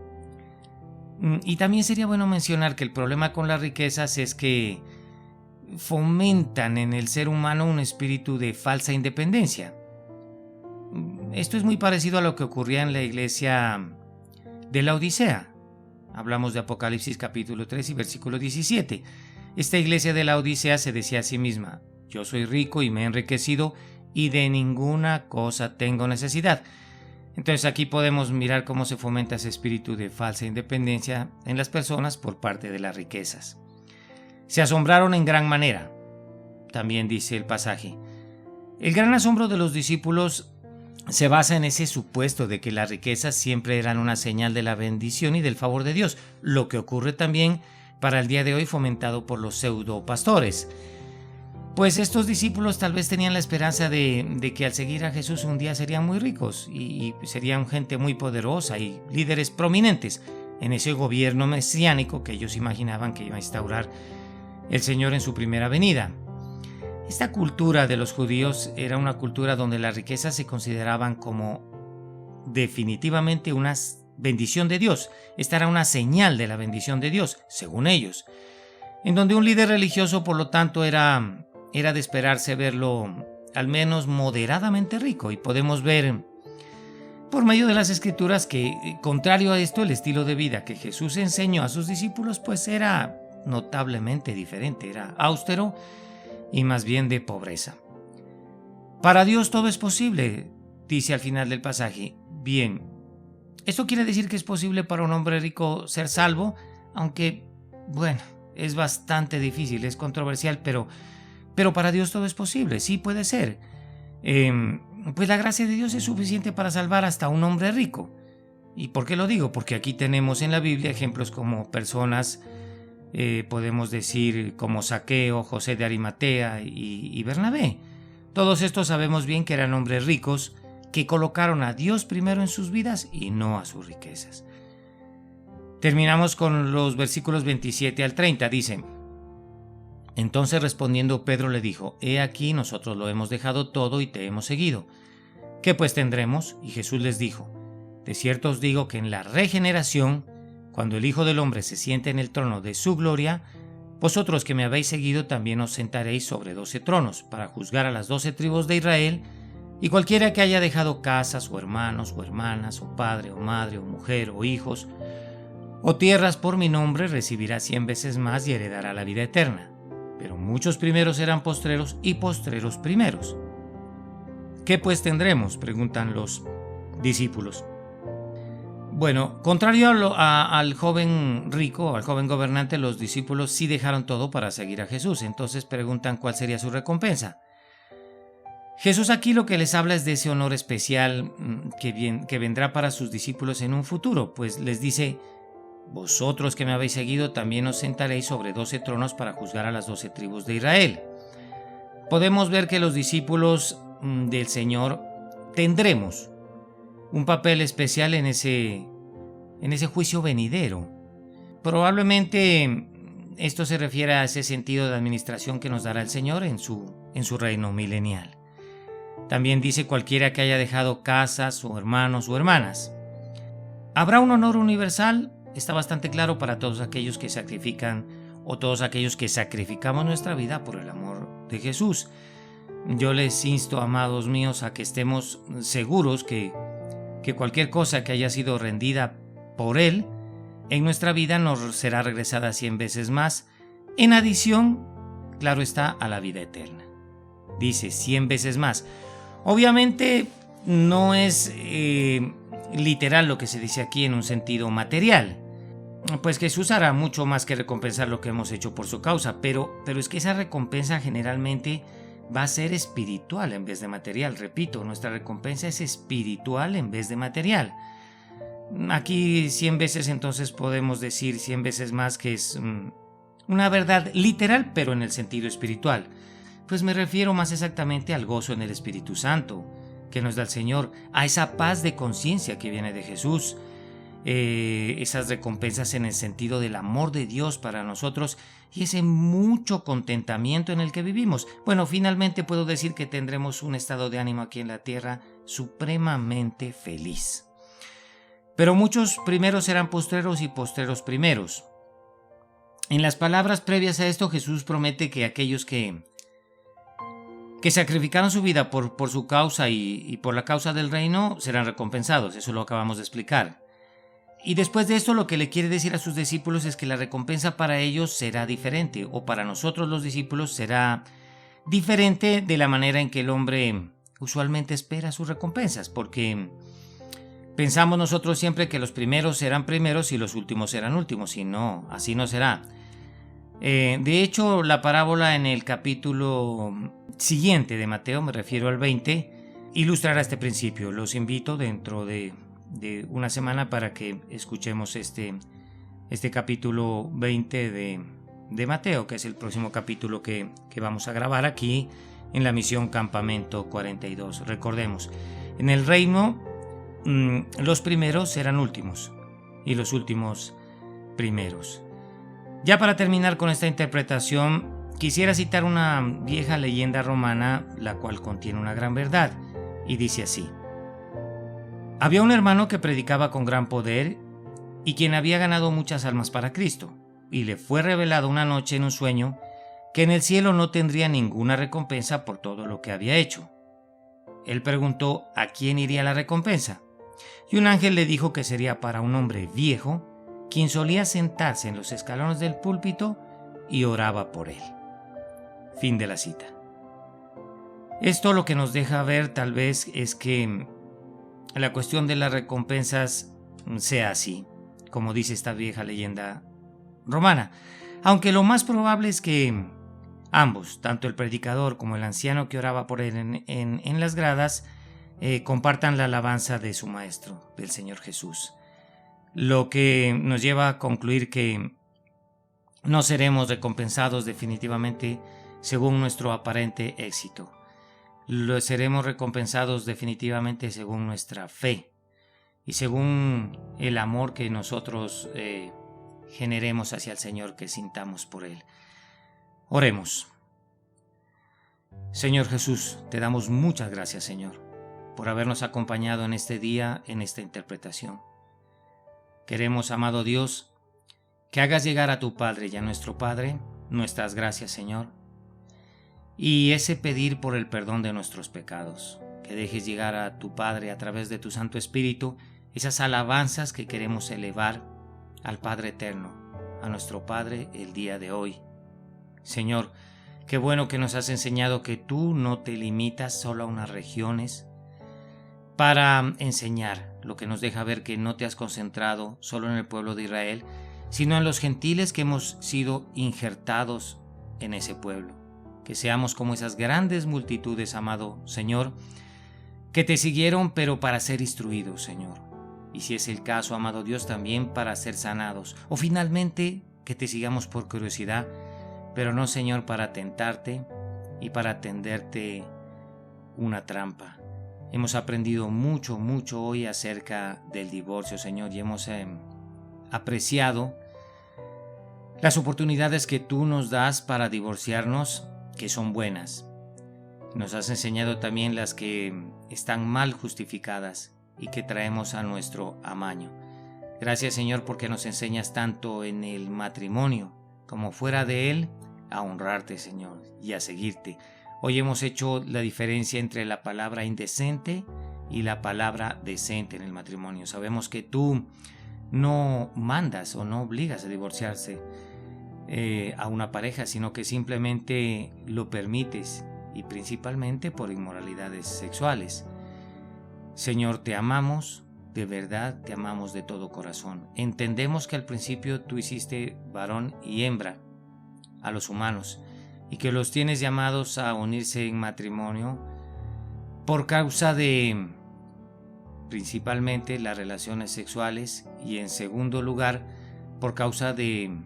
Y también sería bueno mencionar que el problema con las riquezas es que fomentan en el ser humano un espíritu de falsa independencia. Esto es muy parecido a lo que ocurría en la iglesia de la Odisea. Hablamos de Apocalipsis capítulo 3 y versículo 17. Esta iglesia de la Odisea se decía a sí misma, yo soy rico y me he enriquecido y de ninguna cosa tengo necesidad. Entonces aquí podemos mirar cómo se fomenta ese espíritu de falsa independencia en las personas por parte de las riquezas. Se asombraron en gran manera, también dice el pasaje. El gran asombro de los discípulos se basa en ese supuesto de que las riquezas siempre eran una señal de la bendición y del favor de Dios, lo que ocurre también para el día de hoy fomentado por los pseudo pastores. Pues estos discípulos tal vez tenían la esperanza de que al seguir a Jesús un día serían muy ricos y serían gente muy poderosa y líderes prominentes en ese gobierno mesiánico que ellos imaginaban que iba a instaurar el Señor en su primera venida. Esta cultura de los judíos era una cultura donde las riquezas se consideraban como definitivamente una bendición de Dios. Esta era una señal de la bendición de Dios, según ellos, en donde un líder religioso, por lo tanto, era de esperarse verlo al menos moderadamente rico. Y podemos ver por medio de las escrituras que, contrario a esto, el estilo de vida que Jesús enseñó a sus discípulos pues era notablemente diferente, era austero y más bien de pobreza. Para Dios todo es posible, dice al final del pasaje. Bien, esto quiere decir que es posible para un hombre rico ser salvo, aunque, bueno, es bastante difícil, es controversial, pero para Dios todo es posible, sí puede ser. pues la gracia de Dios es suficiente para salvar hasta a un hombre rico. ¿Y por qué lo digo? Porque aquí tenemos en la Biblia ejemplos como personas, podemos decir como Zaqueo, José de Arimatea y Bernabé. Todos estos sabemos bien que eran hombres ricos que colocaron a Dios primero en sus vidas y no a sus riquezas. Terminamos con los versículos 27 al 30. Dice: Entonces respondiendo Pedro le dijo: He aquí, nosotros lo hemos dejado todo y te hemos seguido. ¿Qué pues tendremos? Y Jesús les dijo: De cierto os digo que en la regeneración, cuando el Hijo del Hombre se siente en el trono de su gloria, vosotros que me habéis seguido también os sentaréis sobre 12 tronos, para juzgar a las 12 tribus de Israel, y cualquiera que haya dejado casas, o hermanos, o hermanas, o padre, o madre, o mujer, o hijos, o tierras por mi nombre, recibirá 100 veces más y heredará la vida eterna. Pero muchos primeros serán postreros, y postreros primeros. ¿Qué pues tendremos?, preguntan los discípulos. Bueno, contrario al joven rico, al joven gobernante, los discípulos sí dejaron todo para seguir a Jesús. Entonces preguntan cuál sería su recompensa. Jesús aquí lo que les habla es de ese honor especial que vendrá para sus discípulos en un futuro, pues les dice: Vosotros que me habéis seguido también os sentaréis sobre 12 tronos para juzgar a las 12 tribus de Israel. Podemos ver que los discípulos del Señor tendremos un papel especial en ese juicio venidero. Probablemente esto se refiere a ese sentido de administración que nos dará el Señor en su reino milenial. También dice: cualquiera que haya dejado casas, o hermanos, o hermanas. Habrá un honor universal, está bastante claro, para todos aquellos que sacrifican, o todos aquellos que sacrificamos nuestra vida por el amor de Jesús. Yo les insto, amados míos, a que estemos seguros que cualquier cosa que haya sido rendida por Él en nuestra vida nos será regresada 100 veces más, en adición, claro está, a la vida eterna. Dice 100 veces más. Obviamente no es literal lo que se dice aquí en un sentido material, pues Jesús hará mucho más que recompensar lo que hemos hecho por su causa, pero es que esa recompensa generalmente va a ser espiritual en vez de material. Repito, nuestra recompensa es espiritual en vez de material. Aquí 100 veces entonces podemos decir 100 veces más, que es una verdad literal, pero en el sentido espiritual. Pues me refiero más exactamente al gozo en el Espíritu Santo que nos da el Señor, a esa paz de conciencia que viene de Jesús, esas recompensas en el sentido del amor de Dios para nosotros y ese mucho contentamiento en el que vivimos. Bueno, finalmente puedo decir que tendremos un estado de ánimo aquí en la tierra supremamente feliz. Pero muchos primeros serán postreros y postreros primeros. En las palabras previas a esto, Jesús promete que aquellos que sacrificaron su vida por su causa y por la causa del reino serán recompensados. Eso lo acabamos de explicar. Y después de esto, lo que le quiere decir a sus discípulos es que la recompensa para ellos será diferente, o para nosotros los discípulos será diferente de la manera en que el hombre usualmente espera sus recompensas, porque pensamos nosotros siempre que los primeros serán primeros y los últimos serán últimos, y no, así no será. De hecho, la parábola en el capítulo siguiente de Mateo, me refiero al 20, ilustrará este principio. Los invito dentro de una semana para que escuchemos este capítulo 20 de Mateo, que es el próximo capítulo que vamos a grabar aquí en la misión Campamento 42. Recordemos, en el reino los primeros serán últimos y los últimos primeros. Ya para terminar con esta interpretación, quisiera citar una vieja leyenda romana, la cual contiene una gran verdad, y dice así: había un hermano que predicaba con gran poder y quien había ganado muchas almas para Cristo, y le fue revelado una noche en un sueño que en el cielo no tendría ninguna recompensa por todo lo que había hecho. Él preguntó a quién iría la recompensa, y un ángel le dijo que sería para un hombre viejo, quien solía sentarse en los escalones del púlpito y oraba por él. Fin de la cita. Esto lo que nos deja ver tal vez es que la cuestión de las recompensas sea así, como dice esta vieja leyenda romana, aunque lo más probable es que ambos, tanto el predicador como el anciano que oraba por él en las gradas, compartan la alabanza de su Maestro, del Señor Jesús. Lo que nos lleva a concluir que no seremos recompensados definitivamente según nuestro aparente éxito. Lo seremos recompensados definitivamente según nuestra fe y según el amor que nosotros generemos hacia el Señor, que sintamos por Él. Oremos. Señor Jesús, te damos muchas gracias, Señor, por habernos acompañado en este día, en esta interpretación. Queremos, amado Dios, que hagas llegar a tu Padre y a nuestro Padre nuestras gracias, Señor, y ese pedir por el perdón de nuestros pecados, que dejes llegar a tu Padre a través de tu Santo Espíritu esas alabanzas que queremos elevar al Padre Eterno, a nuestro Padre el día de hoy. Señor, qué bueno que nos has enseñado que tú no te limitas solo a unas regiones para enseñar, lo que nos deja ver que no te has concentrado solo en el pueblo de Israel, sino en los gentiles que hemos sido injertados en ese pueblo. Que seamos como esas grandes multitudes, amado Señor, que te siguieron pero para ser instruidos, Señor. Y si es el caso, amado Dios, también para ser sanados. O finalmente, que te sigamos por curiosidad, pero no, Señor, para tentarte y para tenderte una trampa. Hemos aprendido mucho hoy acerca del divorcio, Señor, y hemos apreciado las oportunidades que tú nos das para divorciarnos, que son buenas. Nos has enseñado también las que están mal justificadas y que traemos a nuestro amaño. Gracias, Señor, porque nos enseñas tanto en el matrimonio como fuera de él a honrarte, Señor, y a seguirte. Hoy hemos hecho la diferencia entre la palabra indecente y la palabra decente en el matrimonio. Sabemos que tú no mandas o no obligas a divorciarse a una pareja, sino que simplemente lo permites, y principalmente por inmoralidades sexuales. Señor, te amamos, de verdad te amamos de todo corazón. Entendemos que al principio tú hiciste varón y hembra a los humanos y que los tienes llamados a unirse en matrimonio por causa de principalmente las relaciones sexuales y en segundo lugar por causa de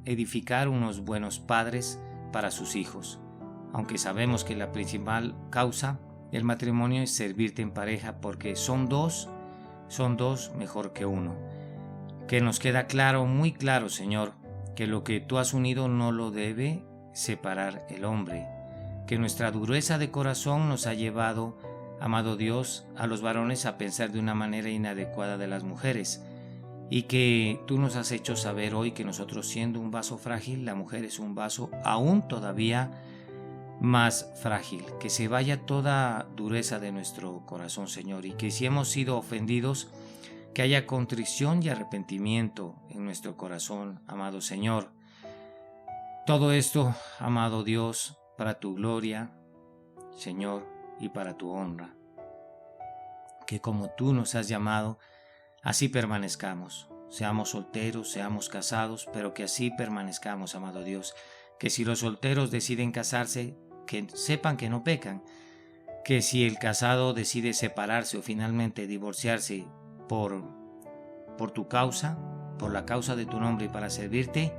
edificar unos buenos padres para sus hijos, aunque sabemos que la principal causa del matrimonio es servirte en pareja, porque son dos mejor que uno. Que nos queda claro, muy claro, Señor, que lo que tú has unido no lo debe separar el hombre, que nuestra dureza de corazón nos ha llevado, amado Dios, a los varones a pensar de una manera inadecuada de las mujeres, y que tú nos has hecho saber hoy que nosotros, siendo un vaso frágil, la mujer es un vaso aún todavía más frágil. Que se vaya toda dureza de nuestro corazón, Señor, y que si hemos sido ofendidos, que haya contrición y arrepentimiento en nuestro corazón, amado Señor. Todo esto, amado Dios, para tu gloria, Señor, y para tu honra. Que como tú nos has llamado, así permanezcamos. Seamos solteros, seamos casados, pero que así permanezcamos, amado Dios. Que si los solteros deciden casarse, que sepan que no pecan. Que si el casado decide separarse o finalmente divorciarse por tu causa, por la causa de tu nombre y para servirte,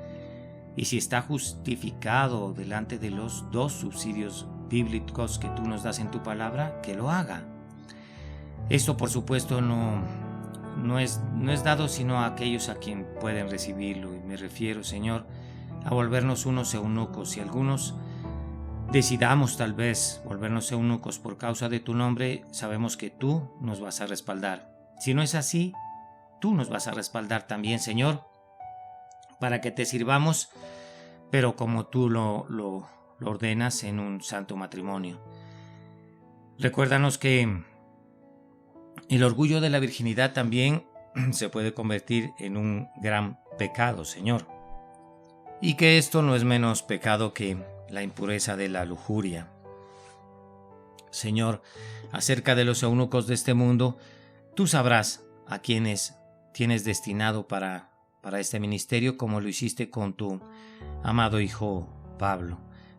y si está justificado delante de los dos subsidios bíblicos que tú nos das en tu palabra, que lo haga. Esto, por supuesto, no es dado sino a aquellos a quien pueden recibirlo, y me refiero, Señor, a volvernos unos eunucos. Y algunos decidamos tal vez volvernos eunucos por causa de tu nombre, sabemos que tú nos vas a respaldar. Si no es así, tú nos vas a respaldar también, Señor, para que te sirvamos, pero como tú lo ordenas en un santo matrimonio. Recuérdanos que el orgullo de la virginidad también se puede convertir en un gran pecado, Señor, y que esto no es menos pecado que la impureza de la lujuria. Señor, acerca de los eunucos de este mundo, tú sabrás a quienes tienes destinado para este ministerio, como lo hiciste con tu amado hijo Pablo.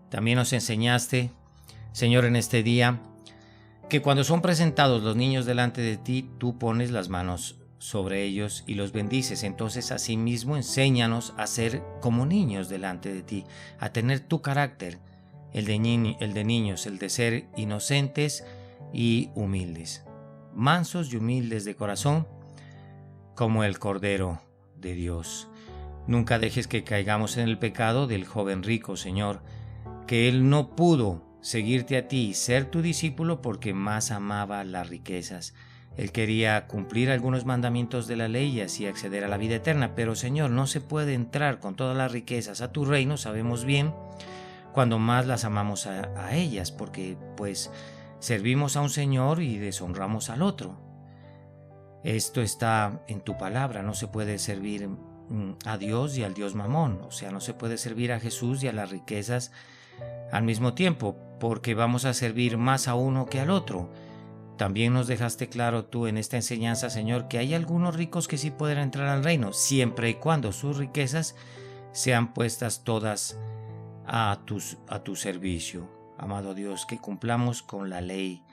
También nos enseñaste, Señor, en este día, que cuando son presentados los niños delante de ti, tú pones las manos sobre ellos y los bendices. Entonces, asimismo, enséñanos a ser como niños delante de ti, a tener tu carácter, el de niños, el de ser inocentes y humildes, mansos y humildes de corazón, como el Cordero de Dios. Nunca dejes que caigamos en el pecado del joven rico, Señor, que él no pudo seguirte a ti y ser tu discípulo porque más amaba las riquezas. Él quería cumplir algunos mandamientos de la ley y así acceder a la vida eterna, pero Señor, no se puede entrar con todas las riquezas a tu reino, sabemos bien, cuando más las amamos a ellas, porque pues servimos a un Señor y deshonramos al otro. Esto está en tu palabra, no se puede servir a Dios y al Dios Mamón, o sea, no se puede servir a Jesús y a las riquezas al mismo tiempo, porque vamos a servir más a uno que al otro. También nos dejaste claro tú en esta enseñanza, Señor, que hay algunos ricos que sí pueden entrar al reino, siempre y cuando sus riquezas sean puestas todas a tu servicio. Amado Dios, que cumplamos con la ley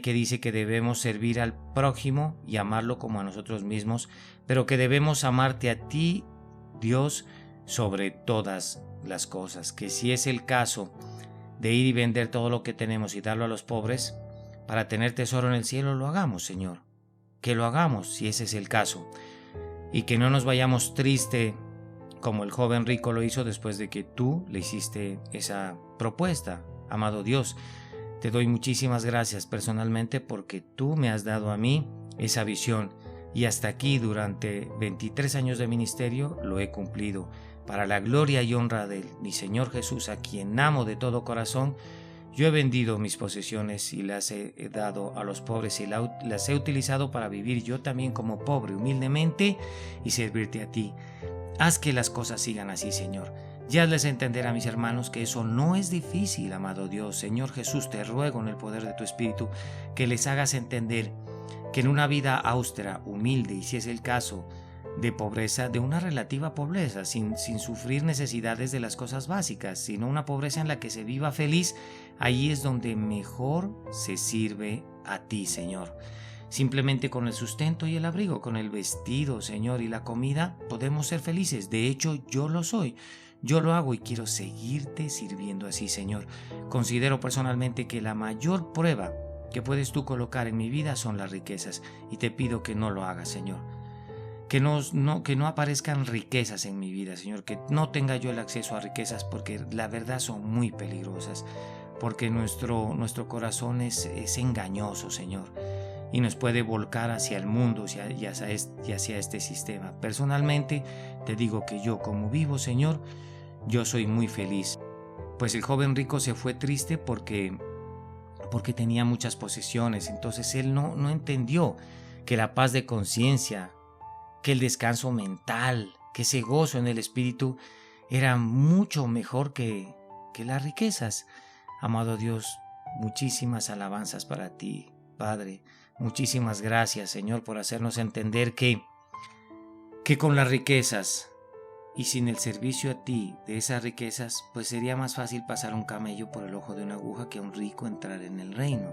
que dice que debemos servir al prójimo y amarlo como a nosotros mismos, pero que debemos amarte a ti, Dios, sobre todas las cosas. Que si es el caso de ir y vender todo lo que tenemos y darlo a los pobres para tener tesoro en el cielo, lo hagamos, Señor. Que lo hagamos si ese es el caso. Y que no nos vayamos triste como el joven rico lo hizo después de que tú le hiciste esa propuesta. Amado Dios, te doy muchísimas gracias personalmente porque tú me has dado a mí esa visión y hasta aquí durante 23 años de ministerio lo he cumplido. Para la gloria y honra de mi Señor Jesús, a quien amo de todo corazón, yo he vendido mis posesiones y las he dado a los pobres y las he utilizado para vivir yo también como pobre, humildemente y servirte a ti. Haz que las cosas sigan así, Señor. Y hazles entender a mis hermanos que eso no es difícil, amado Dios. Señor Jesús, te ruego en el poder de tu Espíritu que les hagas entender que en una vida austera, humilde y si es el caso de pobreza, de una relativa pobreza, sin sufrir necesidades de las cosas básicas, sino una pobreza en la que se viva feliz, ahí es donde mejor se sirve a ti, Señor. Simplemente con el sustento y el abrigo, con el vestido, Señor, y la comida, podemos ser felices. De hecho, yo lo soy. Yo lo hago y quiero seguirte sirviendo así, Señor. Considero personalmente que la mayor prueba que puedes tú colocar en mi vida son las riquezas y te pido que no lo hagas, Señor. Que no aparezcan riquezas en mi vida, Señor. Que no tenga yo el acceso a riquezas porque la verdad son muy peligrosas. Porque nuestro corazón es engañoso, Señor. Y nos puede volcar hacia el mundo y hacia este sistema. Personalmente te digo que yo como vivo, Señor, yo soy muy feliz. Pues el joven rico se fue triste porque tenía muchas posesiones. Entonces él no entendió que la paz de conciencia, que el descanso mental, que ese gozo en el espíritu era mucho mejor que las riquezas. Amado Dios, muchísimas alabanzas para ti, Padre. Muchísimas gracias, Señor, por hacernos entender que con las riquezas y sin el servicio a ti de esas riquezas, pues sería más fácil pasar un camello por el ojo de una aguja que a un rico entrar en el reino.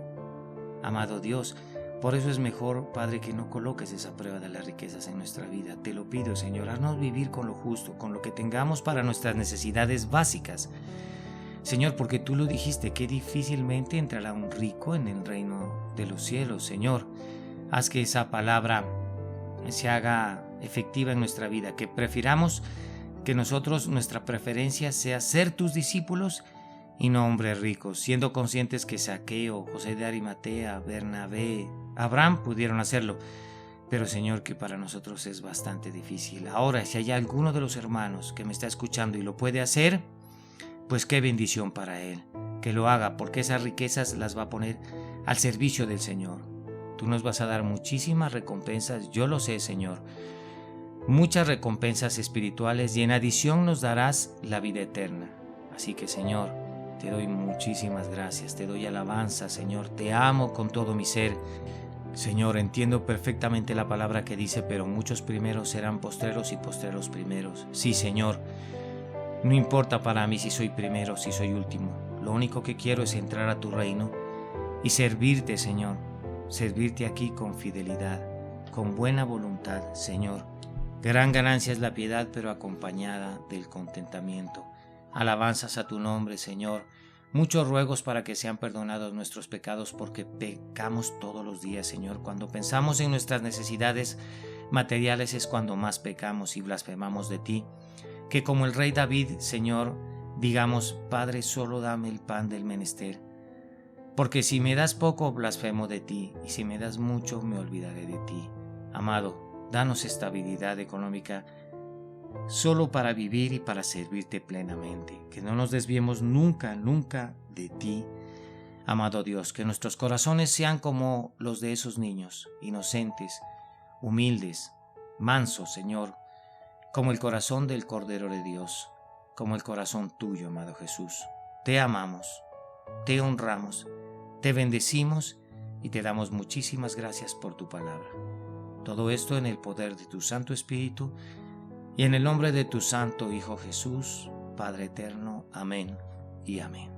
Amado Dios, por eso es mejor, Padre, que no coloques esa prueba de las riquezas en nuestra vida. Te lo pido, Señor, haznos vivir con lo justo, con lo que tengamos para nuestras necesidades básicas. Señor, porque tú lo dijiste, que difícilmente entrará un rico en el reino de los cielos. Señor, haz que esa palabra se haga efectiva en nuestra vida, que prefiramos que nuestra preferencia sea ser tus discípulos y no hombres ricos, siendo conscientes que Zaqueo, José de Arimatea, Bernabé, Abraham pudieron hacerlo, pero Señor, que para nosotros es bastante difícil. Ahora, si hay alguno de los hermanos que me está escuchando y lo puede hacer, pues qué bendición para él, que lo haga, porque esas riquezas las va a poner al servicio del Señor. Tú nos vas a dar muchísimas recompensas, yo lo sé, Señor, muchas recompensas espirituales y en adición nos darás la vida eterna. Así que, Señor, te doy muchísimas gracias, te doy alabanza, Señor, te amo con todo mi ser. Señor, entiendo perfectamente la palabra que dice, pero muchos primeros serán postreros y postreros primeros. Sí, Señor. No importa para mí si soy primero o si soy último. Lo único que quiero es entrar a tu reino y servirte, Señor, servirte aquí con fidelidad, con buena voluntad, Señor. Gran ganancia es la piedad, pero acompañada del contentamiento. Alabanzas a tu nombre, Señor. Muchos ruegos para que sean perdonados nuestros pecados, porque pecamos todos los días, Señor. Cuando pensamos en nuestras necesidades materiales es cuando más pecamos y blasfemamos de ti. Que como el rey David, Señor, digamos: Padre, solo dame el pan del menester. Porque si me das poco, blasfemo de ti, y si me das mucho, me olvidaré de ti. Amado, danos estabilidad económica solo para vivir y para servirte plenamente. Que no nos desviemos nunca de ti. Amado Dios, que nuestros corazones sean como los de esos niños, inocentes, humildes, mansos, Señor, como el corazón del Cordero de Dios, como el corazón tuyo, amado Jesús. Te amamos, te honramos, te bendecimos y te damos muchísimas gracias por tu palabra. Todo esto en el poder de tu Santo Espíritu y en el nombre de tu Santo Hijo Jesús, Padre eterno. Amén y amén.